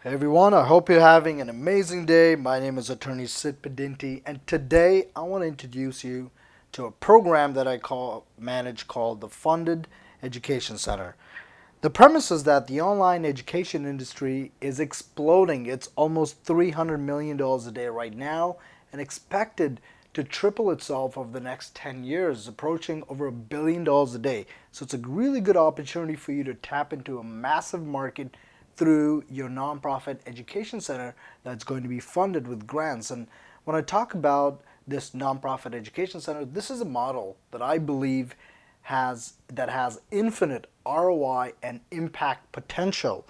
Hey everyone, I hope you're having an amazing day. My name is Attorney Sid Pedinti, and today I want to introduce you to a program that I manage called the Funded Education Center. The premise is that the online education industry is exploding. It's almost $300 million a day right now and expected to triple itself over the next 10 years, approaching over $1 billion a day. So it's a really good opportunity for you to tap into a massive market through your nonprofit education center that's going to be funded with grants. And when I talk about this nonprofit education center, this is a model that I believe has infinite ROI and impact potential.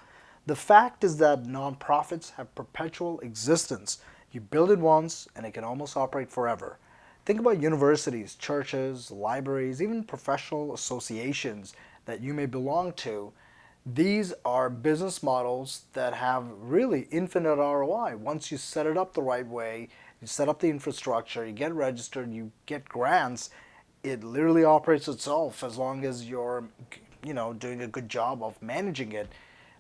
The fact is that nonprofits have perpetual existence. You build it once and it can almost operate forever. Think about universities, churches, libraries, even professional associations that you may belong to. These are business models that have really infinite ROI. Once you set it up the right way, you set up the infrastructure, you get registered, you get grants, it literally operates itself as long as you're, doing a good job of managing it.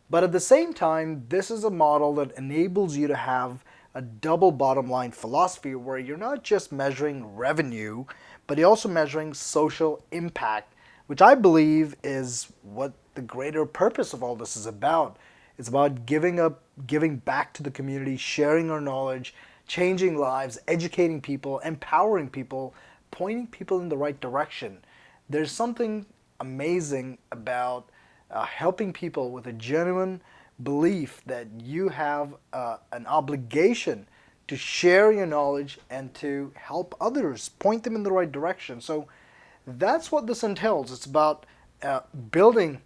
But at the same time, this is a model that enables you to have a double bottom line philosophy where you're not just measuring revenue, but you're also measuring social impact, which I believe is what the greater purpose of all this is about. It's about giving back to the community, sharing our knowledge, changing lives, educating people, empowering people, pointing people in the right direction. There's something amazing about helping people with a genuine belief that you have an obligation to share your knowledge and to help others, point them in the right direction. So that's what this entails. It's about building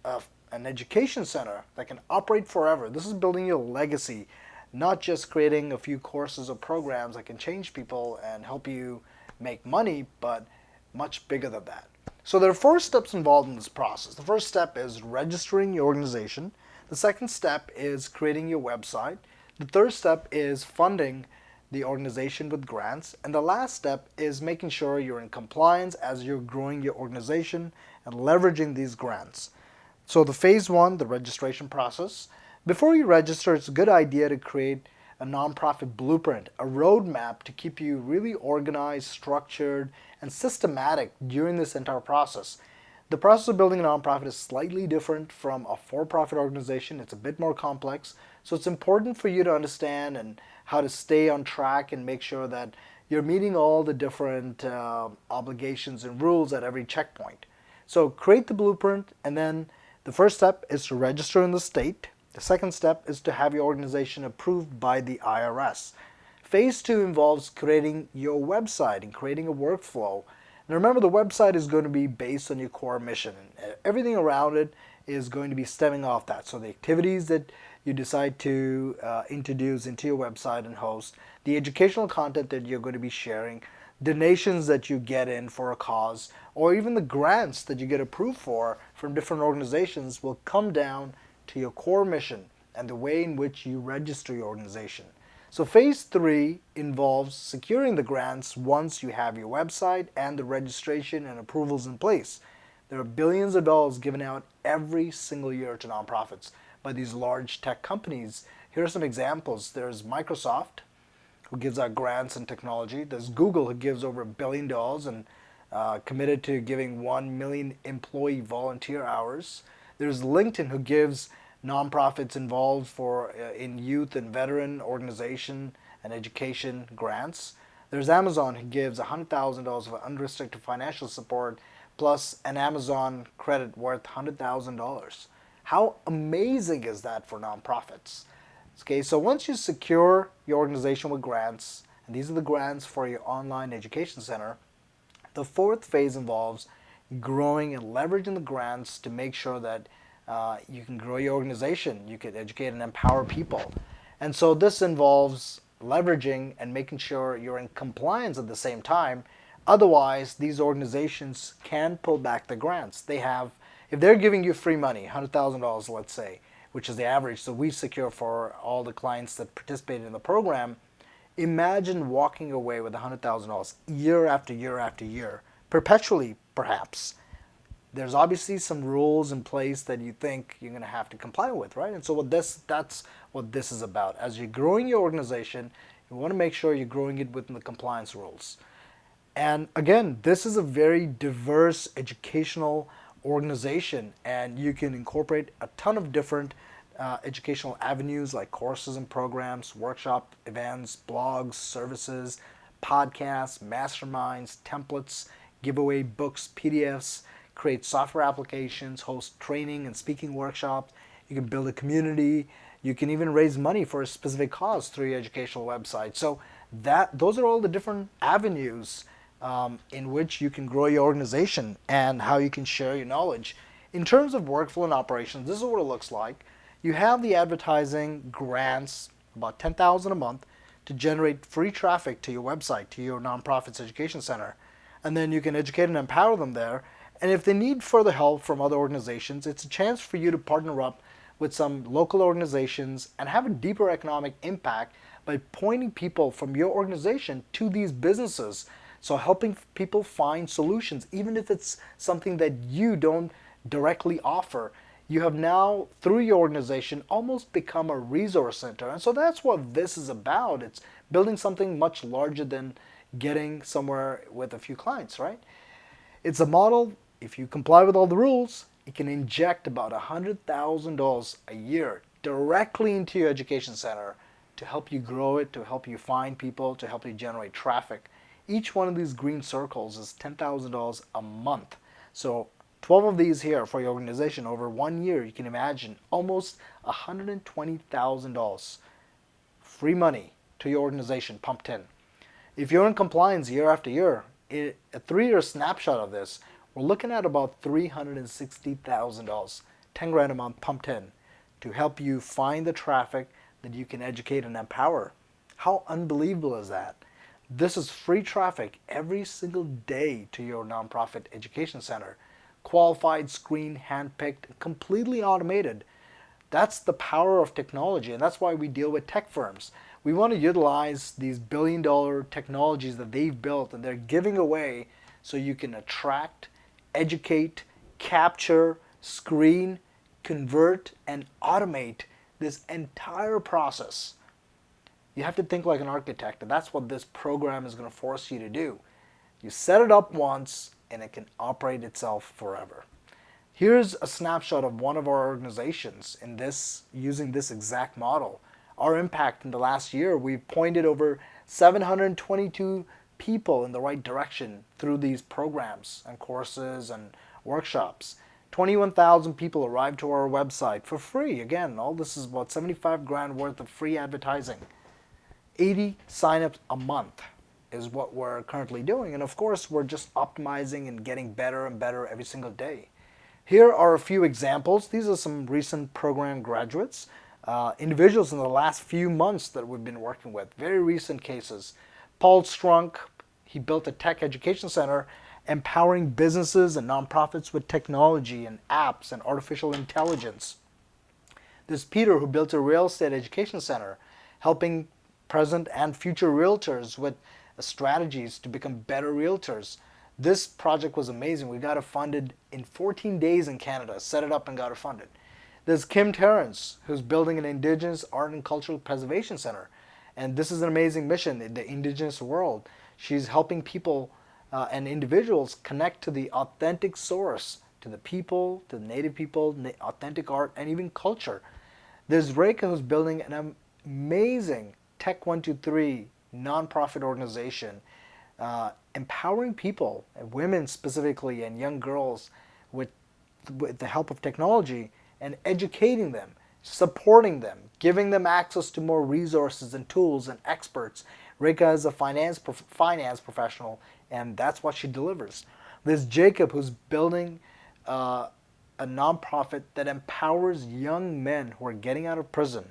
a, an education center that can operate forever. This is building your legacy, not just creating a few courses or programs that can change people and help you make money, but much bigger than that. So there are four steps involved in this process. The first step is registering your organization. The second step is creating your website. The third step is funding the organization with grants. And the last step is making sure you're in compliance as you're growing your organization and leveraging these grants. So the phase one, the registration process. Before you register, it's a good idea to create a nonprofit blueprint, a roadmap to keep you really organized, structured, and systematic during this entire process. The process of building a nonprofit is slightly different from a for-profit organization. It's a bit more complex. So it's important for you to understand and how to stay on track and make sure that you're meeting all the different obligations and rules at every checkpoint. So create the blueprint, and then the first step is to register in the state. The second step is to have your organization approved by the IRS. Phase two involves creating your website and creating a workflow. Now remember, the website is going to be based on your core mission. Everything around it is going to be stemming off that. So the activities that you decide to introduce into your website and host, the educational content that you're going to be sharing, donations that you get in for a cause, or even the grants that you get approved for from different organizations will come down to your core mission and the way in which you register your organization. So phase three involves securing the grants once you have your website and the registration and approvals in place. There are billions of dollars given out every single year to nonprofits by these large tech companies. Here are some examples. There's Microsoft, who gives out grants in technology. There's Google, who gives over $1 billion and committed to giving 1 million employee volunteer hours. There's LinkedIn, who gives nonprofits involved in youth and veteran organization and education grants. There's Amazon, who gives $100,000 of unrestricted financial support plus an Amazon credit worth $100,000. How amazing is that for nonprofits? Okay, so once you secure your organization with grants, and these are the grants for your online education center, the fourth phase involves growing and leveraging the grants to make sure that you can grow your organization, you can educate and empower people. And so this involves leveraging and making sure you're in compliance at the same time. Otherwise, these organizations can pull back the grants. If they're giving you free money, $100,000, let's say, which is the average, so we secure for all the clients that participated in the program. Imagine walking away with $100,000 year after year after year, perpetually perhaps. there's obviously some rules in place that you think you're going to have to comply with, right? And so that's what this is about. As you're growing your organization, you want to make sure you're growing it within the compliance rules. And again, this is a very diverse educational organization, and you can incorporate a ton of different educational avenues like courses and programs, workshop events, blogs, services, podcasts, masterminds, templates, giveaway books, PDFs, create software applications, host training and speaking workshops. You can build a community. You can even raise money for a specific cause through your educational website. So those are all the different avenues in which you can grow your organization and how you can share your knowledge. In terms of workflow and operations, this is what it looks like. You have the advertising grants, about $10,000 a month, to generate free traffic to your website, to your nonprofit's education center. And then you can educate and empower them there. And if they need further help from other organizations, it's a chance for you to partner up with some local organizations and have a deeper economic impact by pointing people from your organization to these businesses. So helping people find solutions, even if it's something that you don't directly offer, you have now, through your organization, almost become a resource center. And so that's what this is about. It's building something much larger than getting somewhere with a few clients, right? It's a model, if you comply with all the rules, it can inject about $100,000 a year directly into your education center to help you grow it, to help you find people, to help you generate traffic. Each one of these green circles is $10,000 a month. So 12 of these here for your organization over 1 year, you can imagine almost $120,000 free money to your organization pumped in. If you're in compliance year after year, a 3-year snapshot of this, we're looking at about $360,000, 10 grand a month pumped in to help you find the traffic that you can educate and empower. How unbelievable is that? This is free traffic every single day to your nonprofit education center. Qualified, screened, handpicked, completely automated. That's the power of technology, and that's why we deal with tech firms. We want to utilize these billion-dollar technologies that they've built and they're giving away so you can attract, educate, capture, screen, convert, and automate this entire process. You have to think like an architect, and that's what this program is going to force you to do. You set it up once, and it can operate itself forever. Here's a snapshot of one of our organizations in this, using this exact model. Our impact in the last year, we've pointed over 722 people in the right direction through these programs and courses and workshops. 21,000 people arrived to our website for free. Again, all this is about 75 grand worth of free advertising. 80 signups a month is what we're currently doing. And of course, we're just optimizing and getting better and better every single day. Here are a few examples. These are some recent program graduates, individuals in the last few months that we've been working with, very recent cases. Paul Strunk, he built a tech education center empowering businesses and nonprofits with technology and apps and artificial intelligence. There's Peter, who built a real estate education center, helping present and future realtors with strategies to become better realtors. This project was amazing. We got it funded in 14 days in Canada, set it up and got it funded. There's Kim Terrence, who's building an Indigenous Art and Cultural Preservation Center. And this is an amazing mission in the Indigenous world. She's helping people and individuals connect to the authentic source, to the people, to the native people, authentic art, and even culture. There's Reka, who's building an amazing Tech 123 nonprofit organization, empowering people, women specifically, and young girls with the help of technology and educating them, supporting them, giving them access to more resources and tools and experts. Reka is a finance professional, and that's what she delivers. There's Jacob, who's building a nonprofit that empowers young men who are getting out of prison,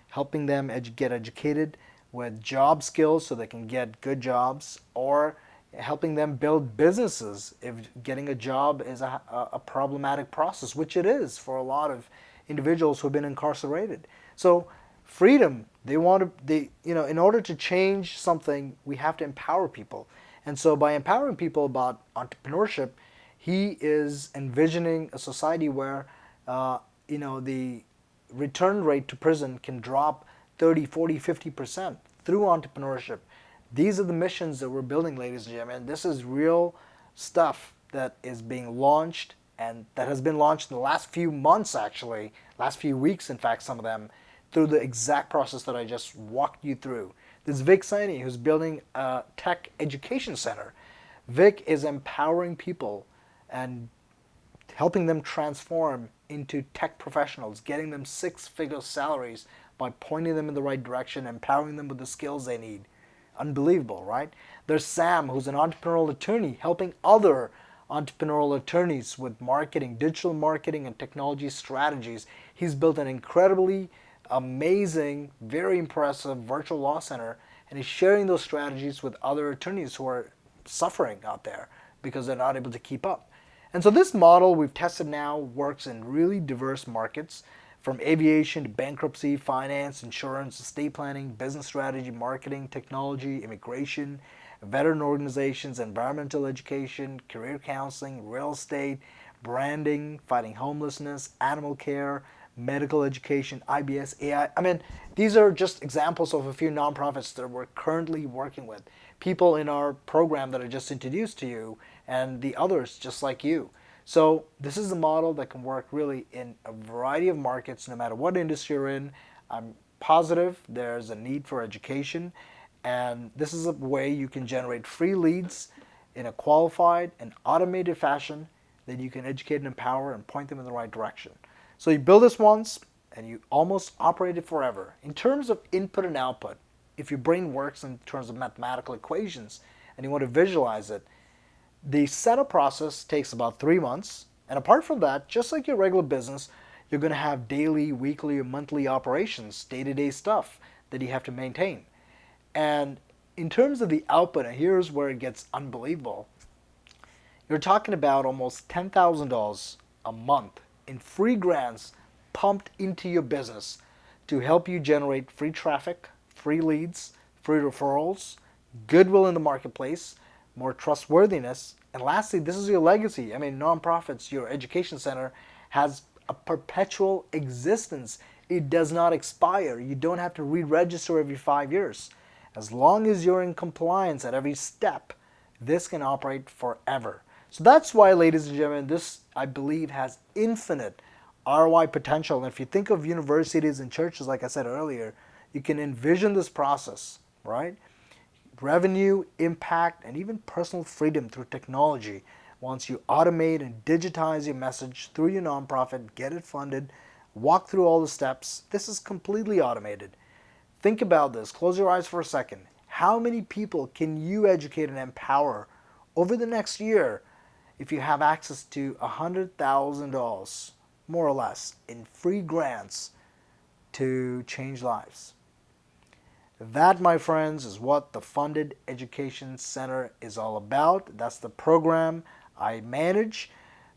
helping them get educated with job skills so they can get good jobs, or helping them build businesses if getting a job is a problematic process, which it is for a lot of individuals who have been incarcerated. So freedom, in order to change something, we have to empower people. And so by empowering people about entrepreneurship, He is envisioning a society where the return rate to prison can drop 30, 40, 50% through entrepreneurship. These are the missions that we're building, ladies and gentlemen. This is real stuff that is being launched and that has been launched in the last few months, actually, last few weeks, in fact, some of them, through the exact process that I just walked you through. This is Vic Saini, who's building a tech education center. Vic is empowering people and helping them transform into tech professionals, getting them six-figure salaries by pointing them in the right direction, empowering them with the skills they need. Unbelievable, right? There's Sam, who's an entrepreneurial attorney, helping other entrepreneurial attorneys with marketing, digital marketing, and technology strategies. He's built an incredibly amazing, very impressive virtual law center, and he's sharing those strategies with other attorneys who are suffering out there because they're not able to keep up. And so this model we've tested now works in really diverse markets, from aviation to bankruptcy, finance, insurance, estate planning, business strategy, marketing, technology, immigration, veteran organizations, environmental education, career counseling, real estate, branding, fighting homelessness, animal care, medical education, IBS, AI. I mean, these are just examples of a few nonprofits that we're currently working with. People in our program that I just introduced to you, and the others just like you. So this is a model that can work really in a variety of markets, no matter what industry you're in. I'm positive there's a need for education, and this is a way you can generate free leads in a qualified and automated fashion that you can educate and empower and point them in the right direction. So you build this once and you almost operate it forever. In terms of input and output, if your brain works in terms of mathematical equations and you want to visualize it, the setup process takes about 3 months. And apart from that, just like your regular business, you're going to have daily, weekly, or monthly operations, day-to-day stuff that you have to maintain. And in terms of the output, and here's where it gets unbelievable, you're talking about almost $10,000 a month in free grants pumped into your business to help you generate free traffic, free leads, free referrals, goodwill in the marketplace, more trustworthiness, and lastly, this is your legacy. I mean, nonprofits, your education center has a perpetual existence. It does not expire. You don't have to re-register every 5 years. As long as you're in compliance at every step, this can operate forever. So that's why, ladies and gentlemen, this, I believe, has infinite ROI potential. And if you think of universities and churches, like I said earlier, you can envision this process, right? Revenue, impact, and even personal freedom through technology. Once you automate and digitize your message through your nonprofit, get it funded, walk through all the steps, this is completely automated. Think about this. Close your eyes for a second. How many people can you educate and empower over the next year if you have access to $100,000, more or less, in free grants to change lives? That, my friends, is what the Funded Education Center is all about. That's the program I manage.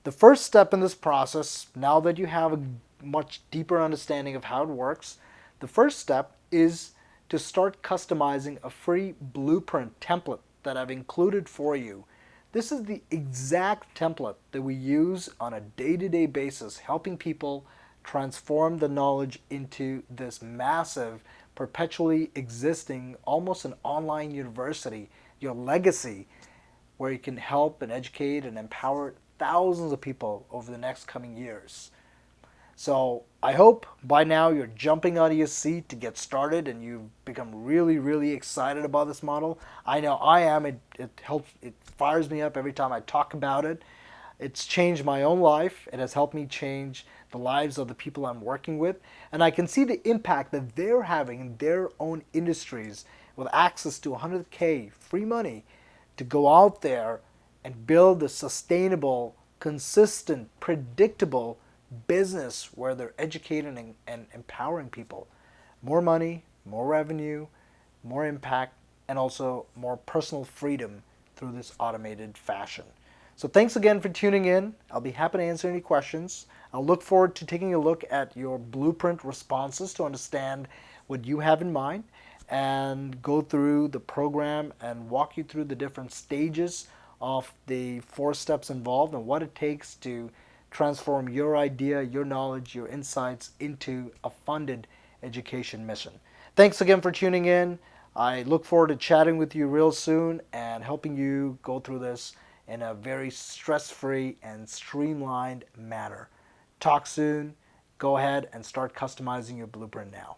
The first step in this process, now that you have a much deeper understanding of how it works, the first step is to start customizing a free blueprint template that I've included for you. This is the exact template that we use on a day-to-day basis, helping people transform the knowledge into this massive, perpetually existing, almost an online university, your legacy, where you can help and educate and empower thousands of people over the next coming years. So I hope by now you're jumping out of your seat to get started and you've become really, really excited about this model. I know I am. It helps. It fires me up every time I talk about it. It's changed my own life. It has helped me change the lives of the people I'm working with. And I can see the impact that they're having in their own industries with access to 100K free money to go out there and build a sustainable, consistent, predictable business where they're educating and empowering people. More money, more revenue, more impact, and also more personal freedom through this automated fashion. So thanks again for tuning in. I'll be happy to answer any questions. I'll look forward to taking a look at your blueprint responses to understand what you have in mind and go through the program and walk you through the different stages of the 4 steps involved and what it takes to transform your idea, your knowledge, your insights into a funded education mission. Thanks again for tuning in. I look forward to chatting with you real soon and helping you go through this in a very stress-free and streamlined manner. Talk soon. Go ahead and start customizing your blueprint now.